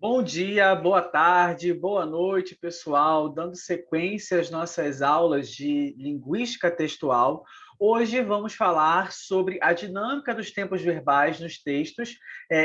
Bom dia, boa tarde, boa noite, pessoal. Dando sequência às nossas aulas de linguística textual, hoje vamos falar sobre a dinâmica dos tempos verbais nos textos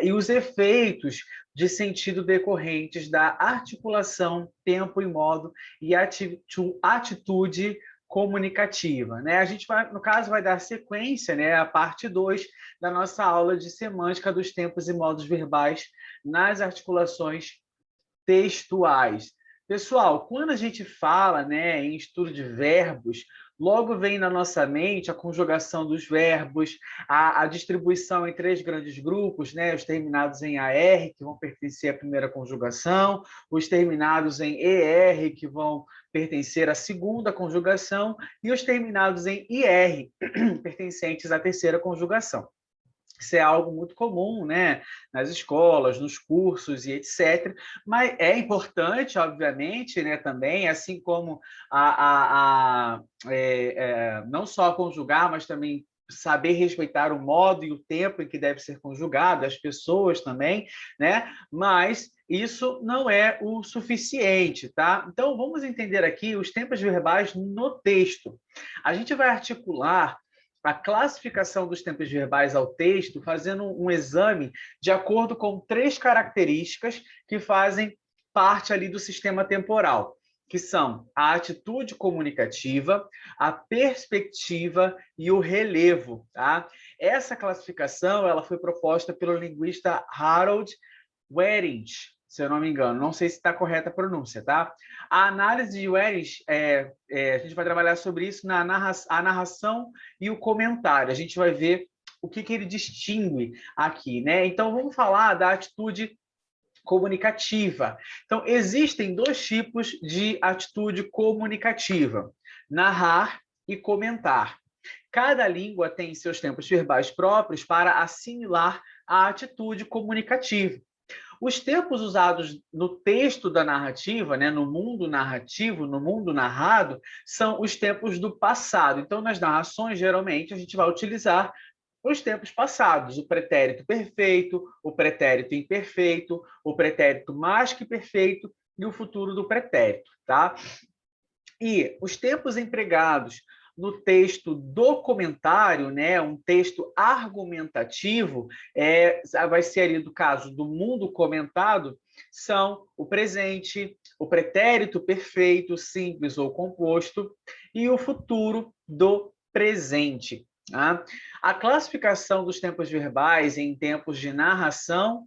e os efeitos de sentido decorrentes da articulação, tempo e modo e atitude comunicativa, né? A gente vai, no caso, vai dar sequência, né, à parte 2 da nossa aula de semântica dos tempos e modos verbais nas articulações textuais. Pessoal, quando a gente fala, né, em estudo de verbos, logo vem na nossa mente a conjugação dos verbos, a distribuição em três grandes grupos, né, os terminados em AR, que vão pertencer à primeira conjugação, os terminados em ER, que vão pertencer à segunda conjugação, e os terminados em IR, pertencentes à terceira conjugação. Isso é algo muito comum, né, nas escolas, nos cursos e etc. Mas é importante, obviamente, né, também, assim como não só conjugar, mas também saber respeitar o modo e o tempo em que deve ser conjugado, as pessoas também, né? Mas isso não é o suficiente, tá? Então, vamos entender aqui os tempos verbais no texto. A gente vai articular a classificação dos tempos verbais ao texto, fazendo um exame de acordo com três características que fazem parte ali do sistema temporal, que são a atitude comunicativa, a perspectiva e o relevo. Tá? Essa classificação ela foi proposta pelo linguista Harold Wettig, se eu não me engano. Não sei se está correta a pronúncia, tá? A análise de Wettig, a gente vai trabalhar sobre isso na narração e o comentário. A gente vai ver o que ele distingue aqui, né? Então, vamos falar da atitude comunicativa. Então, existem dois tipos de atitude comunicativa: narrar e comentar. Cada língua tem seus tempos verbais próprios para assimilar a atitude comunicativa. Os tempos usados no texto da narrativa, né, no mundo narrativo, no mundo narrado, são os tempos do passado. Então, nas narrações, geralmente, a gente vai utilizar os tempos passados, o pretérito perfeito, o pretérito imperfeito, o pretérito mais que perfeito e o futuro do pretérito, tá? E os tempos empregados no texto do comentário, né, um texto argumentativo, vai ser ali do caso do mundo comentado, são o presente, o pretérito perfeito, simples ou composto, e o futuro do presente. Tá? A classificação dos tempos verbais em tempos de narração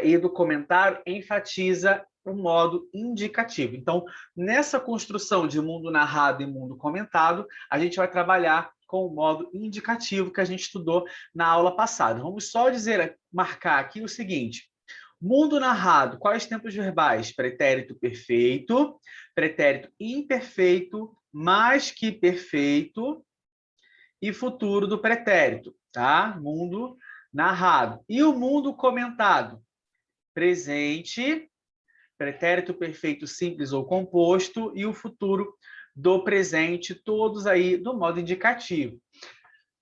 e do comentário enfatiza o modo indicativo. Então, nessa construção de mundo narrado e mundo comentado, a gente vai trabalhar com o modo indicativo que a gente estudou na aula passada. Vamos só marcar aqui o seguinte: mundo narrado, quais tempos verbais? Pretérito perfeito, pretérito imperfeito, mais que perfeito e futuro do pretérito, tá? Mundo narrado. E o mundo comentado? Presente, pretérito perfeito simples ou composto e o futuro do presente, todos aí do modo indicativo.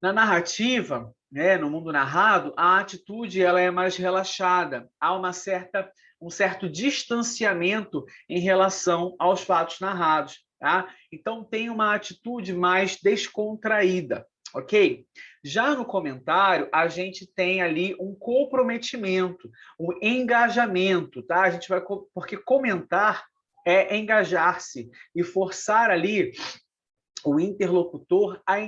Na narrativa, né, no mundo narrado, a atitude ela é mais relaxada, há um certo distanciamento em relação aos fatos narrados. Tá? Então, tem uma atitude mais descontraída, ok? Já no comentário, a gente tem ali um comprometimento, um engajamento, tá? A gente vai, porque comentar é engajar-se e forçar ali o interlocutor a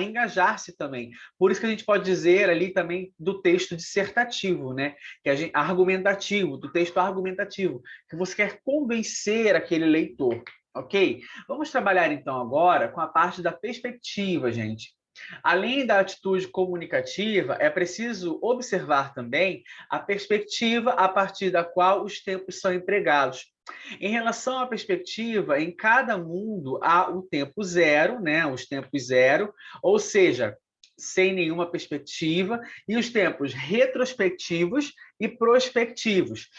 engajar-se também. Por isso que a gente pode dizer ali também do texto dissertativo, né? Que argumentativo, do texto argumentativo, que você quer convencer aquele leitor, ok? Vamos trabalhar então agora com a parte da perspectiva, gente. Além da atitude comunicativa, é preciso observar também a perspectiva a partir da qual os tempos são empregados. Em relação à perspectiva, em cada mundo há o tempo zero, né? Os tempos zero, ou seja, sem nenhuma perspectiva, e os tempos retrospectivos e prospectivos.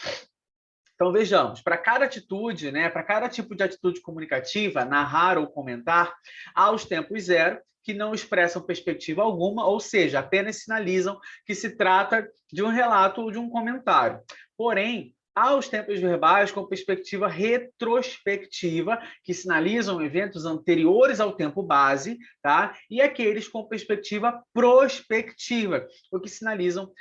Então, vejamos, para cada atitude, né, para cada tipo de atitude comunicativa, narrar ou comentar, há os tempos zero, que não expressam perspectiva alguma, ou seja, apenas sinalizam que se trata de um relato ou de um comentário. Porém, Há os tempos verbais com perspectiva retrospectiva, que sinalizam eventos anteriores ao tempo base, tá? E aqueles com perspectiva prospectiva, o que sinalizam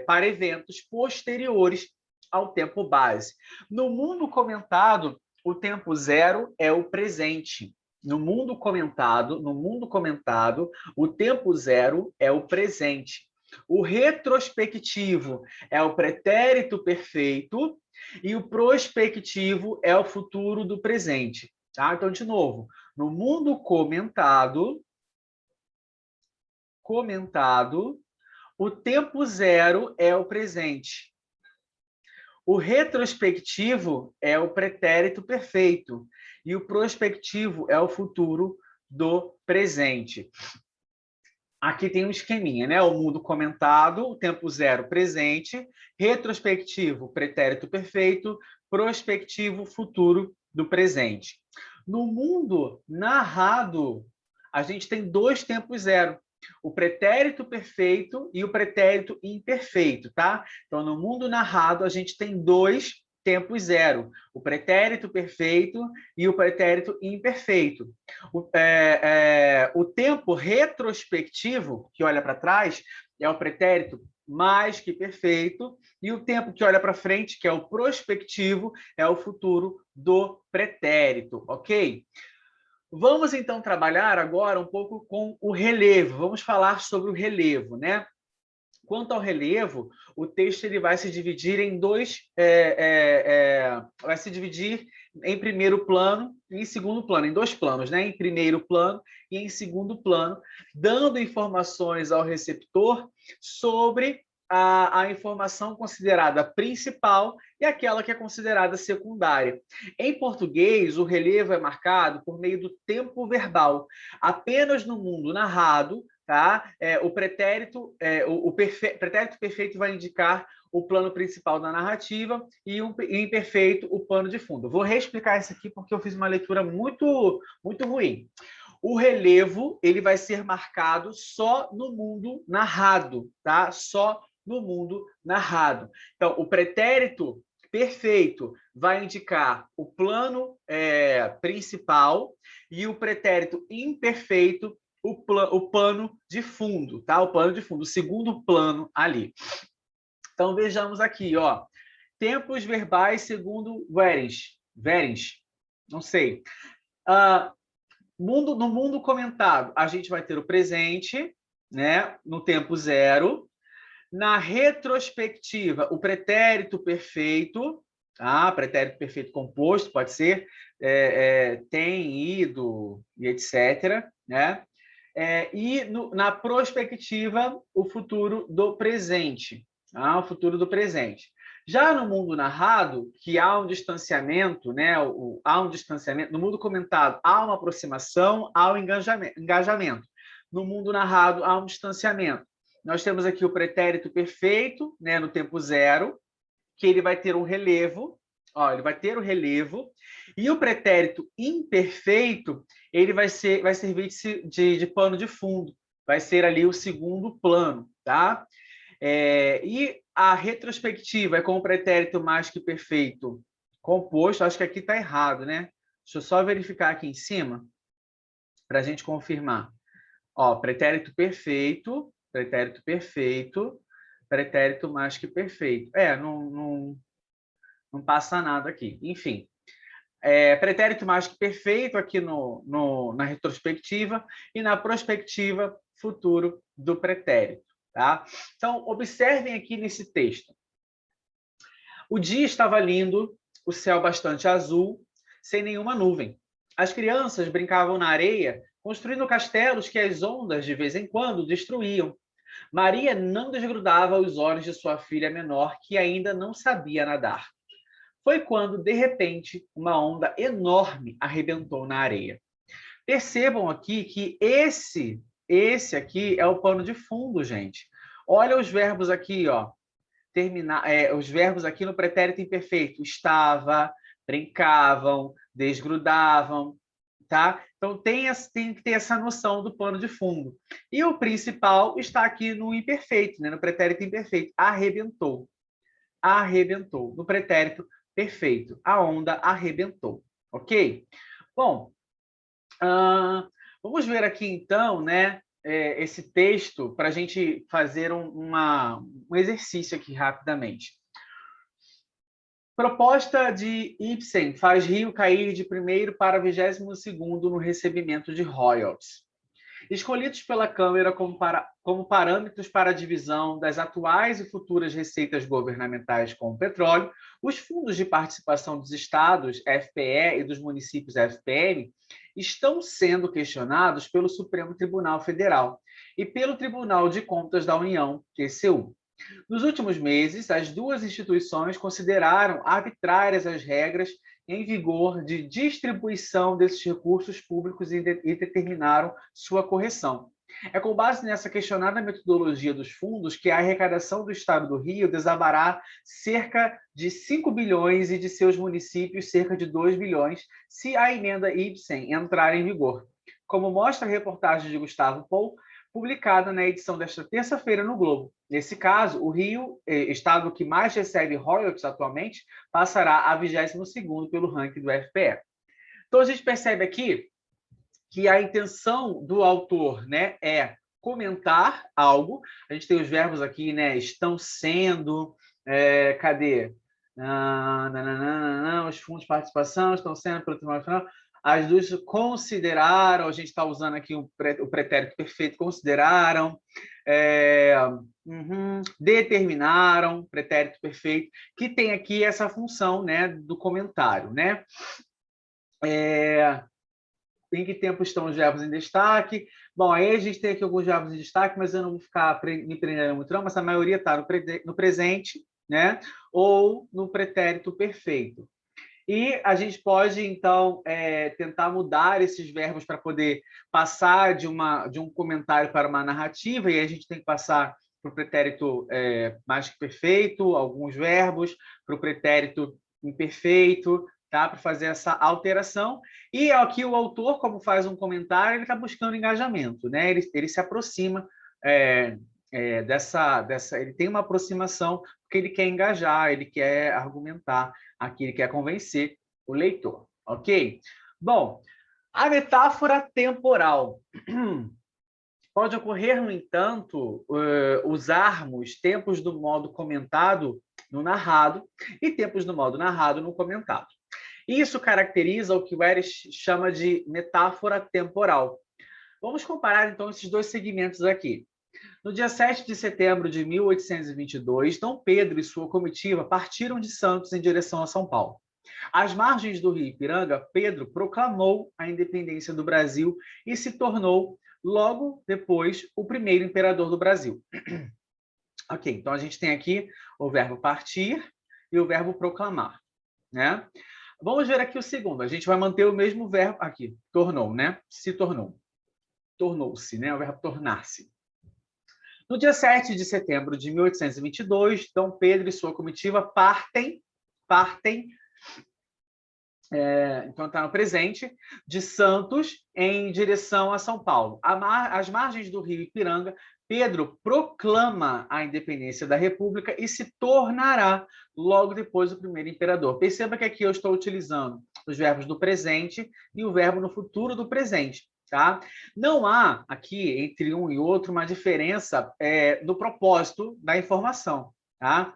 para eventos posteriores ao tempo base. No mundo comentado, o tempo zero é o presente. No mundo comentado, o tempo zero é o presente. O retrospectivo é o pretérito perfeito e o prospectivo é o futuro do presente. Tá? Então, de novo, no mundo comentado, o tempo zero é o presente. O retrospectivo é o pretérito perfeito e o prospectivo é o futuro do presente. Aqui tem um esqueminha, né? O mundo comentado, o tempo zero, presente, retrospectivo, pretérito perfeito, prospectivo, futuro do presente. No mundo narrado, a gente tem dois tempos zero, o pretérito perfeito e o pretérito imperfeito, tá? Então, no mundo narrado, a gente tem dois tempos zero, o pretérito perfeito e o pretérito imperfeito. O tempo retrospectivo, que olha para trás, é o pretérito mais que perfeito, e o tempo que olha para frente, que é o prospectivo, é o futuro do pretérito, ok? Vamos, então, trabalhar agora um pouco com o relevo. Vamos falar sobre o relevo, né? Quanto ao relevo, o texto ele vai se dividir em vai se dividir em primeiro plano e em segundo plano, em dois planos, né? Em primeiro plano e em segundo plano, dando informações ao receptor sobre a informação considerada principal e aquela que é considerada secundária. Em português, o relevo é marcado por meio do tempo verbal. Apenas no mundo narrado, tá? O pretérito perfeito vai indicar o plano principal da narrativa e o imperfeito o pano de fundo. Vou reexplicar isso aqui porque eu fiz uma leitura muito ruim. O relevo ele vai ser marcado só no mundo narrado, tá? Só no mundo narrado. Então, o pretérito perfeito vai indicar o plano principal e o pretérito imperfeito o pano de fundo, tá? O pano de fundo, o segundo plano ali. Então, vejamos aqui, ó. Tempos verbais segundo Werens, não sei. No mundo comentado, a gente vai ter o presente, né? No tempo zero. Na retrospectiva, o pretérito perfeito, tá? Pretérito perfeito composto, pode ser tem, ido, e etc., né? Na prospectiva, o futuro do presente. Tá? O futuro do presente. Já no mundo narrado, que há um distanciamento, né? Há um distanciamento. No mundo comentado, há uma aproximação, há um engajamento. No mundo narrado, há um distanciamento. Nós temos aqui o pretérito perfeito, né? No tempo zero, que ele vai ter um relevo. Ó, ele vai ter o relevo. E o pretérito imperfeito, ele vai servir de pano de fundo. Vai ser ali o segundo plano, tá? E a retrospectiva é com o pretérito mais que perfeito composto. Acho que aqui está errado, né? Deixa eu só verificar aqui em cima para a gente confirmar. Ó, pretérito perfeito, pretérito mais que perfeito. Não passa nada aqui. Enfim, pretérito mais que perfeito aqui na retrospectiva e na prospectiva, futuro do pretérito. Tá? Então, observem aqui nesse texto. O dia estava lindo, o céu bastante azul, sem nenhuma nuvem. As crianças brincavam na areia, construindo castelos que as ondas, de vez em quando, destruíam. Maria não desgrudava os olhos de sua filha menor, que ainda não sabia nadar. Foi quando, de repente, uma onda enorme arrebentou na areia. Percebam aqui que esse aqui é o pano de fundo, gente. Olha os verbos aqui, ó. Os verbos aqui no pretérito imperfeito. Estava, brincavam, desgrudavam, tá? Então, tem que ter essa noção do pano de fundo. E o principal está aqui no imperfeito, né? No pretérito imperfeito. Arrebentou. arrebentou. No pretérito perfeito, a onda arrebentou. Ok? Bom, vamos ver aqui então, né, esse texto para a gente fazer um exercício aqui rapidamente. Proposta de Ibsen faz Rio cair de primeiro para 22º no recebimento de royalties. Escolhidos pela Câmara como parâmetros para a divisão das atuais e futuras receitas governamentais com o petróleo, os fundos de participação dos estados, FPE, e dos municípios, FPM, estão sendo questionados pelo Supremo Tribunal Federal e pelo Tribunal de Contas da União, TCU. Nos últimos meses, as duas instituições consideraram arbitrárias as regras em vigor de distribuição desses recursos públicos e determinaram sua correção. É com base nessa questionada metodologia dos fundos que a arrecadação do Estado do Rio desabará cerca de 5 bilhões e de seus municípios cerca de 2 bilhões se a emenda Ibsen entrar em vigor. Como mostra a reportagem de Gustavo Pou, publicada na edição desta terça-feira no Globo. Nesse caso, o Rio, estado que mais recebe royalties atualmente, passará a 22º pelo ranking do FPE. Então, a gente percebe aqui que a intenção do autor, né, é comentar algo. A gente tem os verbos aqui, né, estão sendo, cadê? Os fundos de participação estão sendo pelo Tribunal Nacional. As duas consideraram, a gente está usando aqui o pretérito perfeito, consideraram, determinaram, pretérito perfeito, que tem aqui essa função, né, do comentário, né? Em que tempo estão os verbos em destaque? Bom, aí a gente tem aqui alguns verbos em destaque, mas eu não vou ficar me prendendo muito, não, mas a maioria está no presente, né? Ou no pretérito perfeito. E a gente pode, então, tentar mudar esses verbos para poder passar de um comentário para uma narrativa, e a gente tem que passar para o pretérito mais que perfeito, alguns verbos, para o pretérito imperfeito, tá? Para fazer essa alteração. E aqui o autor, como faz um comentário, ele está buscando engajamento, né? Ele se aproxima ele tem uma aproximação porque ele quer engajar, ele quer argumentar, aqui ele quer convencer o leitor, ok? Bom, a metáfora temporal. Pode ocorrer, no entanto, usarmos tempos do modo comentado no narrado e tempos do modo narrado no comentado. Isso caracteriza o que o Eres chama de metáfora temporal. Vamos comparar, então, esses dois segmentos aqui. No dia 7 de setembro de 1822, Dom Pedro e sua comitiva partiram de Santos em direção a São Paulo. Às margens do rio Ipiranga, Pedro proclamou a independência do Brasil e se tornou, logo depois, o primeiro imperador do Brasil. Ok, então a gente tem aqui o verbo partir e o verbo proclamar, né? Vamos ver aqui o segundo. A gente vai manter o mesmo verbo aqui, tornou, né? Se tornou. Tornou-se, né? O verbo tornar-se. No dia 7 de setembro de 1822, Dom Pedro e sua comitiva partem, então está no presente, de Santos em direção a São Paulo. Às margens do rio Ipiranga, Pedro proclama a independência da República e se tornará logo depois o primeiro imperador. Perceba que aqui eu estou utilizando os verbos do presente e o verbo no futuro do presente. Tá? Não há aqui, entre um e outro, uma diferença no propósito da informação. Tá?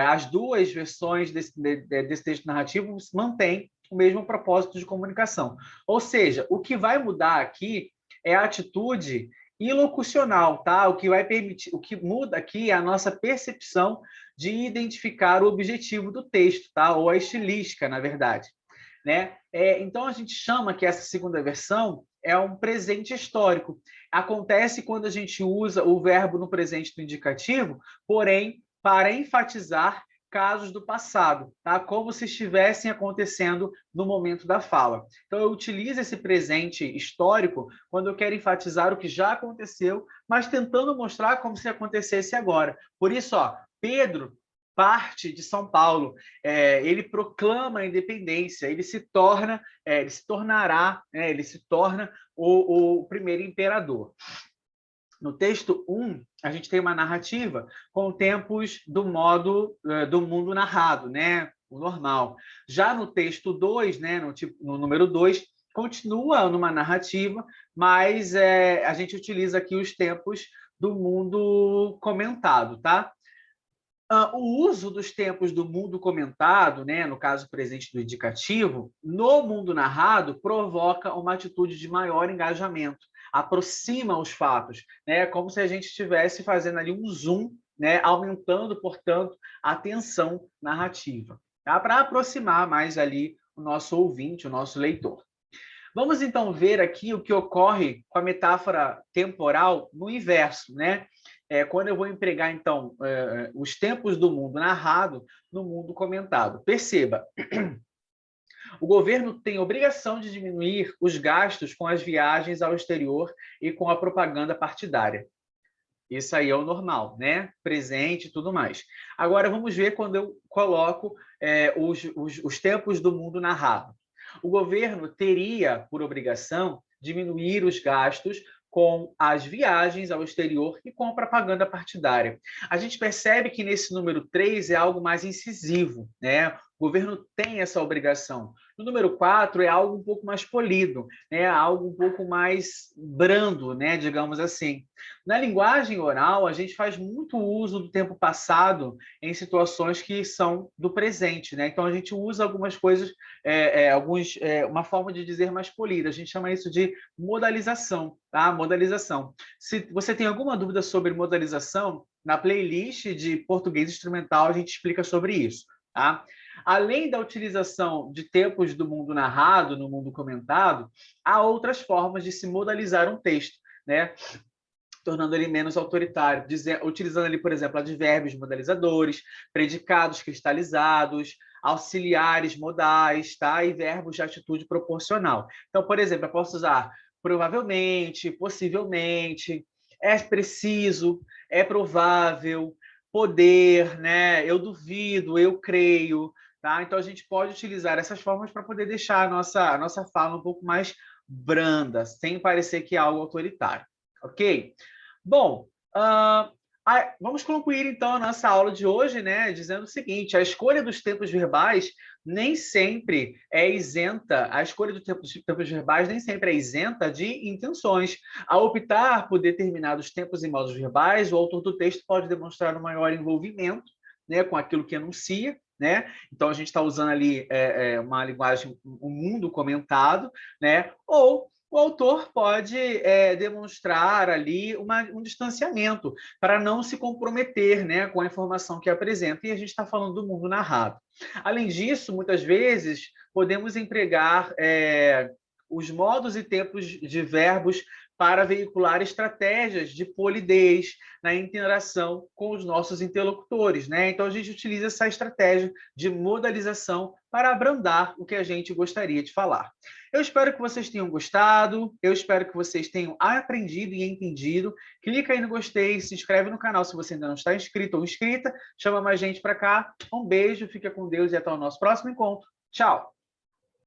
As duas versões desse texto narrativo mantêm o mesmo propósito de comunicação. Ou seja, o que vai mudar aqui é a atitude ilocucional, tá? O que vai permitir, o que muda aqui é a nossa percepção de identificar o objetivo do texto, tá? Ou a estilística, na verdade. Né? Então, a gente chama que essa segunda versão é um presente histórico. Acontece quando a gente usa o verbo no presente do indicativo, porém, para enfatizar casos do passado, tá? Como se estivessem acontecendo no momento da fala. Então, eu utilizo esse presente histórico quando eu quero enfatizar o que já aconteceu, mas tentando mostrar como se acontecesse agora. Por isso, Pedro parte de São Paulo, ele proclama a independência, ele se torna o primeiro imperador. No texto 1, a gente tem uma narrativa com tempos do mundo narrado, né? O normal. Já no texto 2, né? No número 2, continua numa narrativa, mas a gente utiliza aqui os tempos do mundo comentado, tá? O uso dos tempos do mundo comentado, né, no caso presente do indicativo, no mundo narrado, provoca uma atitude de maior engajamento, aproxima os fatos, né, como se a gente estivesse fazendo ali um zoom, né, aumentando, portanto, a tensão narrativa, tá? Para aproximar mais ali o nosso ouvinte, o nosso leitor. Vamos então ver aqui o que ocorre com a metáfora temporal no inverso, né? Quando eu vou empregar, então, os tempos do mundo narrado no mundo comentado. Perceba, o governo tem obrigação de diminuir os gastos com as viagens ao exterior e com a propaganda partidária. Isso aí é o normal, né? Presente e tudo mais. Agora, vamos ver quando eu coloco os tempos do mundo narrado. O governo teria, por obrigação, diminuir os gastos com as viagens ao exterior e com a propaganda partidária. A gente percebe que nesse número 3 é algo mais incisivo, né? O governo tem essa obrigação. No número 4 é algo um pouco mais polido, né? Algo um pouco mais brando, né? Digamos assim. Na linguagem oral, a gente faz muito uso do tempo passado em situações que são do presente, né? Então, a gente usa algumas coisas, uma forma de dizer mais polida. A gente chama isso de modalização, tá? Modalização. Se você tem alguma dúvida sobre modalização, na playlist de português instrumental a gente explica sobre isso, tá? Além da utilização de tempos do mundo narrado, no mundo comentado, há outras formas de se modalizar um texto, né? Tornando ele menos autoritário, utilizando ali, por exemplo, advérbios modalizadores, predicados cristalizados, auxiliares modais, tá? E verbos de atitude proporcional. Então, por exemplo, eu posso usar provavelmente, possivelmente, é preciso, é provável, poder, né? Eu duvido, eu creio, tá? Então, a gente pode utilizar essas formas para poder deixar a nossa fala um pouco mais branda, sem parecer que é algo autoritário. Ok? Bom, vamos concluir então a nossa aula de hoje, né, dizendo o seguinte: a escolha dos tempos verbais nem sempre é isenta, a escolha dos tempos verbais nem sempre é isenta de intenções. Ao optar por determinados tempos e modos verbais, o autor do texto pode demonstrar um maior envolvimento, né, com aquilo que anuncia, né? Então a gente está usando ali uma linguagem, um mundo comentado, né? Ou o autor pode demonstrar ali um distanciamento para não se comprometer, né, com a informação que apresenta. E a gente está falando do mundo narrado. Além disso, muitas vezes, podemos empregar os modos e tempos de verbos para veicular estratégias de polidez na interação com os nossos interlocutores, né? Então, a gente utiliza essa estratégia de modalização para abrandar o que a gente gostaria de falar. Eu espero que vocês tenham gostado, eu espero que vocês tenham aprendido e entendido. Clica aí no gostei, se inscreve no canal se você ainda não está inscrito ou inscrita, chama mais gente para cá. Um beijo, fica com Deus e até o nosso próximo encontro. Tchau!